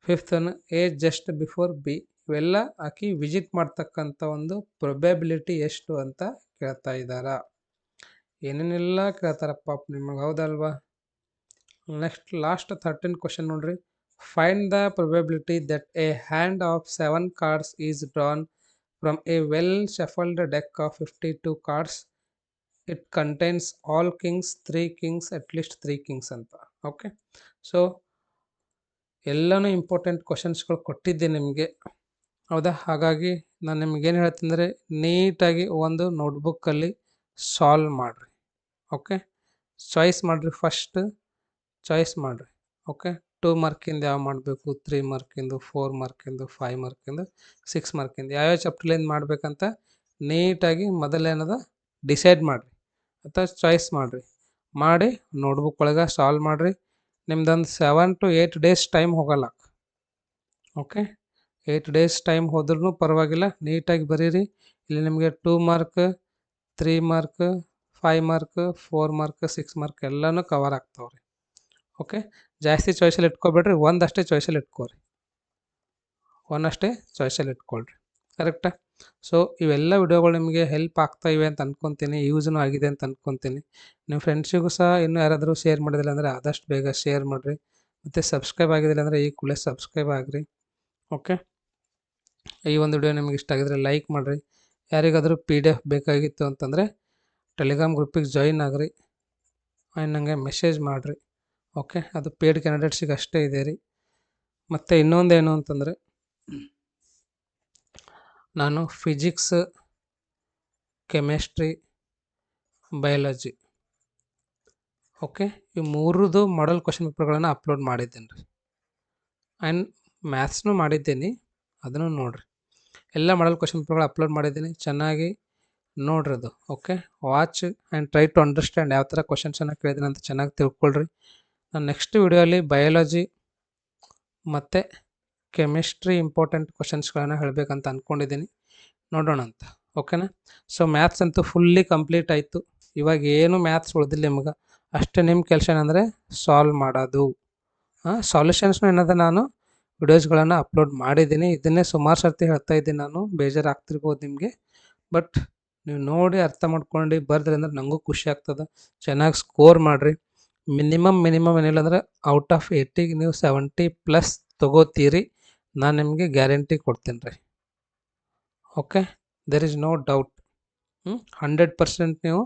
Fifth one, A just before B. ಇವೆಲ್ಲ ಆಕಿ visit ಮಾಡ್ತಕ್ಕಂಥ ಒಂದು probability ಎಷ್ಟು ಅಂತ ಕೇಳ್ತಾ ಇದ್ದಾರ. ಏನೇನೆಲ್ಲ ಕೇಳ್ತಾರಪ್ಪ ನಿಮಗೆ, ಹೌದಲ್ವಾ? ನೆಕ್ಸ್ಟ್ ಲಾಸ್ಟ್ 13th ಕ್ವಶನ್ ನೋಡ್ರಿ. Find the probability that a hand of 7 cards is drawn from a well shuffled deck of 52 cards. It contains all kings, 3 kings, at least 3 kings ಅಂತ. ಓಕೆ, ಸೊ ಎಲ್ಲನೂ ಇಂಪಾರ್ಟೆಂಟ್ ಕ್ವಶನ್ಸ್ಗಳು ಕೊಟ್ಟಿದ್ದೆ ನಿಮಗೆ, ಹೌದಾ? ಹಾಗಾಗಿ ನಾನು ನಿಮಗೇನು ಹೇಳ್ತೀನಿ ಅಂದರೆ, ನೀಟಾಗಿ ಒಂದು ನೋಟ್ಬುಕ್ಕಲ್ಲಿ ಸಾಲ್ವ್ ಮಾಡಿರಿ. ಓಕೆ, ಚಾಯ್ಸ್ ಮಾಡಿರಿ. ಫಸ್ಟ್ ಚಾಯ್ಸ್ ಮಾಡಿರಿ. ಓಕೆ, 2 ಮಾರ್ಕಿಂದ ಯಾವ ಮಾಡಬೇಕು, 3 ಮಾರ್ಕಿಂದು, 4 ಮಾರ್ಕಿಂದು, 5 ಮಾರ್ಕಿಂದು, 6 ಮಾರ್ಕಿಂದು, ಯಾವ್ಯಾವ ಚಾಪ್ಟರ್ಲಿಂದ ಮಾಡಬೇಕಂತ ನೀಟಾಗಿ ಮೊದಲೇನದ ಡಿಸೈಡ್ ಮಾಡಿರಿ ಅಥವಾ ಚಾಯ್ಸ್ ಮಾಡಿರಿ. ಮಾಡಿ ನೋಟ್ಬುಕ್ ಒಳಗೆ ಸಾಲ್ವ್ ಮಾಡಿರಿ. ನಿಮ್ದೊಂದು 7 to 8 days ಟೈಮ್ ಹೋಗಲ್ಲ. ಓಕೆ, 8 days ಟೈಮ್ ಹೋದ್ರೂ ಪರವಾಗಿಲ್ಲ, ನೀಟಾಗಿ ಬರೀರಿ. ಇಲ್ಲಿ ನಿಮಗೆ 2 mark, 3 mark, 5 mark, 4 mark, 6 mark ಎಲ್ಲನೂ ಕವರ್ ಆಗ್ತಾವ್ರಿ. ಓಕೆ, ಜಾಸ್ತಿ ಚಾಯ್ಸಲ್ಲಿ ಇಟ್ಕೊಬೇಡ್ರಿ, ಒಂದಷ್ಟೇ ಚಾಯ್ಸಲ್ಲಿ ಇಟ್ಕೊರಿ, ಒಂದಷ್ಟೇ ಚಾಯ್ಸಲ್ಲಿ ಇಟ್ಕೊಳ್ರಿ. ಕರೆಕ್ಟಾ? ಸೊ ಇವೆಲ್ಲ ವಿಡಿಯೋಗಳು ನಿಮಗೆ ಹೆಲ್ಪ್ ಆಗ್ತಾ ಇವೆ ಅಂತ ಅಂದ್ಕೊತೀನಿ, ಯೂಸ್ನೂ ಆಗಿದೆ ಅಂತ ಅಂದ್ಕೊತೀನಿ. ನಿಮ್ಮ ಫ್ರೆಂಡ್ಸಿಗೂ ಸಹ ಇನ್ನೂ ಯಾರಾದರೂ ಶೇರ್ ಮಾಡಿದಿಲ್ಲ ಅಂದರೆ ಆದಷ್ಟು ಬೇಗ ಶೇರ್ ಮಾಡಿರಿ. ಮತ್ತು ಸಬ್ಸ್ಕ್ರೈಬ್ ಆಗಿದ್ದಿಲ್ಲ ಅಂದರೆ ಈ ಕೂಡಲೇ ಸಬ್ಸ್ಕ್ರೈಬ್ ಆಗಿರಿ. ಓಕೆ, ಈ ಒಂದು ವಿಡಿಯೋ ನಿಮಗೆ ಇಷ್ಟ ಆಗಿದ್ರೆ ಲೈಕ್ ಮಾಡಿರಿ. ಯಾರಿಗಾದರೂ PDF ಬೇಕಾಗಿತ್ತು ಅಂತಂದರೆ ಟೆಲಿಗ್ರಾಮ್ ಗ್ರೂಪಿಗೆ ಜಾಯಿನ್ ಆಗಿರಿ, ಆ್ಯಂಡ್ ನನಗೆ ಮೆಸೇಜ್ ಮಾಡಿರಿ. ಓಕೆ, ಅದು ಪೇಯ್ಡ್ ಕ್ಯಾಂಡಿಡೇಟ್ಸಿಗೆ ಅಷ್ಟೇ ಇದೆ ರೀ. ಮತ್ತು ಇನ್ನೊಂದೇನು ಅಂತಂದರೆ, ನಾನು ಫಿಸಿಕ್ಸ್, ಕೆಮಿಸ್ಟ್ರಿ, ಬಯಾಲಜಿ, ಓಕೆ, ಈ 3 ಮಾಡಲ್ ಕ್ವಶನ್ ಪೇಪರ್ಗಳನ್ನು ಅಪ್ಲೋಡ್ ಮಾಡಿದ್ದೇನೆ ರೀ. ಆ್ಯಂಡ್ ಮ್ಯಾಥ್ಸ್ನೂ ಮಾಡಿದ್ದೀನಿ, ಅದನ್ನು ನೋಡಿರಿ. ಎಲ್ಲ ಮಾಡಲ್ ಕ್ವಶನ್ ಪೇಪರ್ಗಳು ಅಪ್ಲೋಡ್ ಮಾಡಿದ್ದೀನಿ, ಚೆನ್ನಾಗಿ ನೋಡ್ರಿ ಅದು. Okay, watch and try to understand ಯಾವ ಥರ ಕ್ವಶನ್ಸನ್ನು ಕೇಳಿದ್ದೀನಿ ಅಂತ ಚೆನ್ನಾಗಿ ತಿಳ್ಕೊಳ್ರಿ. ನಾನು ನೆಕ್ಸ್ಟ್ ವಿಡಿಯೋಲಿ ಬಯಾಲಜಿ ಮತ್ತು ಕೆಮಿಸ್ಟ್ರಿ ಇಂಪಾರ್ಟೆಂಟ್ ಕ್ವಶನ್ಸ್ಗಳನ್ನು ಹೇಳಬೇಕಂತ ಅಂದ್ಕೊಂಡಿದ್ದೀನಿ, ನೋಡೋಣ ಅಂತ. ಓಕೆನಾ? ಸೊ ಮ್ಯಾಥ್ಸ್ ಅಂತೂ ಫುಲ್ಲಿ ಕಂಪ್ಲೀಟ್ ಆಯಿತು. ಇವಾಗ ಏನು ಮ್ಯಾಥ್ಸ್ ಉಳಿದಿಲ್ಲ ನಿಮ್ಗೆ, ಅಷ್ಟೇ ನಿಮ್ಮ ಕೆಲಸ ಏನಂದರೆ ಸಾಲ್ವ್ ಮಾಡೋದು. ಸಾಲ್ಯೂಷನ್ಸ್ನು ಏನದ ನಾನು ವಿಡಿಯೋಸ್ಗಳನ್ನು ಅಪ್ಲೋಡ್ ಮಾಡಿದ್ದೀನಿ. ಇದನ್ನೇ ಸುಮಾರು ಸರ್ತಿ ಹೇಳ್ತಾ ಇದ್ದೀನಿ ನಾನು, ಬೇಜಾರಾಗ್ತಿರ್ಬೋದು ನಿಮಗೆ. ಬಟ್ ನೀವು ನೋಡಿ ಅರ್ಥ ಮಾಡ್ಕೊಂಡು ಬರ್ದ್ರಿ ಅಂದ್ರೆ ನನಗೂ ಖುಷಿ ಆಗ್ತದೆ. ಚೆನ್ನಾಗಿ ಸ್ಕೋರ್ ಮಾಡಿರಿ. ಮಿನಿಮಮ್ ಏನಿಲ್ಲ ಅಂದ್ರೆ ಔಟ್ ಆಫ್ 80ಗೆ ನೀವು 70+ ತೊಗೋತೀರಿ, ನಾನು ನಿಮಗೆ ಗ್ಯಾರಂಟಿ ಕೊಡ್ತೀನಿ ರೀ. Okay, there is no doubt. 100% ನೀವು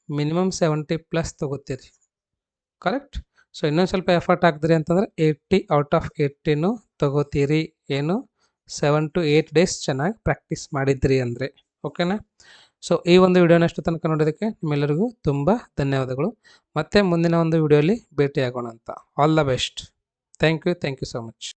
ಮಿನಿಮಮ್ 70+ ತೊಗೋತೀರಿ. ಕರೆಕ್ಟ್. ಸೊ ಇನ್ನೊಂದು ಸ್ವಲ್ಪ ಎಫರ್ಟ್ ಹಾಕಿದ್ರಿ ಅಂತಂದರೆ 80 ಔಟ್ ಆಫ್ 80 ತೊಗೋತೀರಿ. ಏನು 7 to 8 ಡೇಸ್ ಚೆನ್ನಾಗಿ ಪ್ರಾಕ್ಟೀಸ್ ಮಾಡಿದ್ರಿ ಅಂದರೆ. ಓಕೆನಾ. ಸೊ ಈ ಒಂದು ವಿಡಿಯೋನ ಅಷ್ಟು ತನಕ ನೋಡೋದಕ್ಕೆ ನಿಮ್ಮೆಲ್ಲರಿಗೂ ತುಂಬ ಧನ್ಯವಾದಗಳು. ಮತ್ತೆ ಮುಂದಿನ ಒಂದು ವಿಡಿಯೋಲಿ ಭೇಟಿಯಾಗೋಣ ಅಂತ. All the best. Thank you so much.